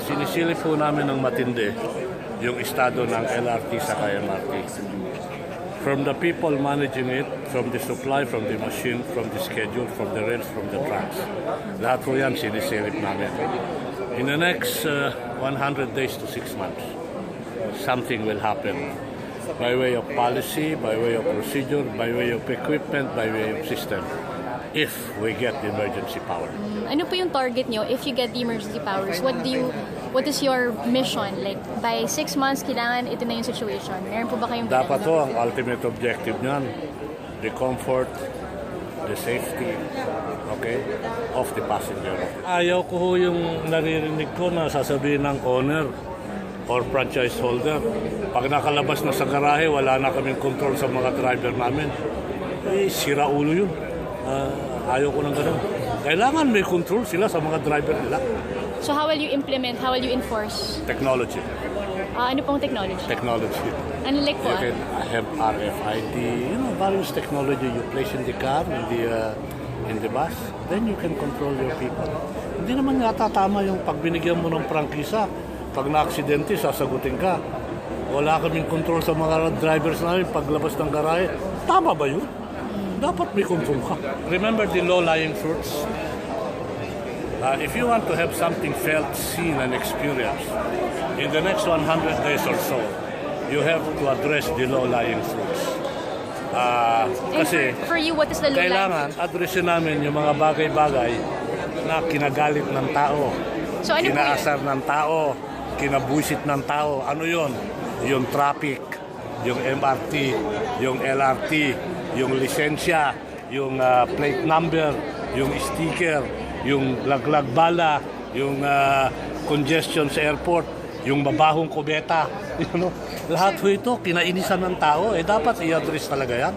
Sinisilip po namin ng matindi yung estado ng LRT sa MRT. From the people managing it, from the supply, from the machine, from the schedule, from the rails, from the tracks. Lahat po yan sinisilip namin. In the next 100 days to 6 months, something will happen by way of policy, by way of procedure, by way of equipment, by way of system, if we get the emergency power. Ano po yung target nyo if you get the emergency powers? What is your mission? Like, by 6 months, kailangan ito na yung situation. Meron po ba kayong Dapat to ang ultimate objective niyan, the comfort, the safety, okay, of the passenger. Ayaw ko ho yung naririnig ko na sasabihin ng owner or franchise holder, pag nakalabas na sa garahe, wala na kaming control sa mga driver namin. Sira ulo yun. Ayaw ko ng ganun. Kailangan may control sila sa mga driver nila. So how will you implement, how will you enforce? Technology. Ano pong technology? Technology. Ano like po? You can have RFID, various technology you place in the car, in the bus, then you can control your people. Hindi naman yata tama yung pag binigyan mo ng prangkisa, pag na-aksidente, sasagutin ka. Wala kaming control sa mga drivers namin paglabas ng garahe. Tama ba yun? Dapat may control ka. Remember the low-lying fruits? If you want to have something felt, seen, and experienced, in the next 100 days or so, you have to address the low-lying fruits. Kasi for you, what is the low-lying kailangan addressin namin yung mga bagay-bagay na kinagalit ng tao, So ano po kinaasar ng tao, kinabuisit ng tao. Ano yon? Yung traffic, yung MRT, yung LRT, yung lisensya, yung plate number, yung sticker, yung laglag bala, yung congestion sa airport, yung mabahong kubeta. Lahat po ito, kinainisan ng tao. Dapat i-address talaga yan.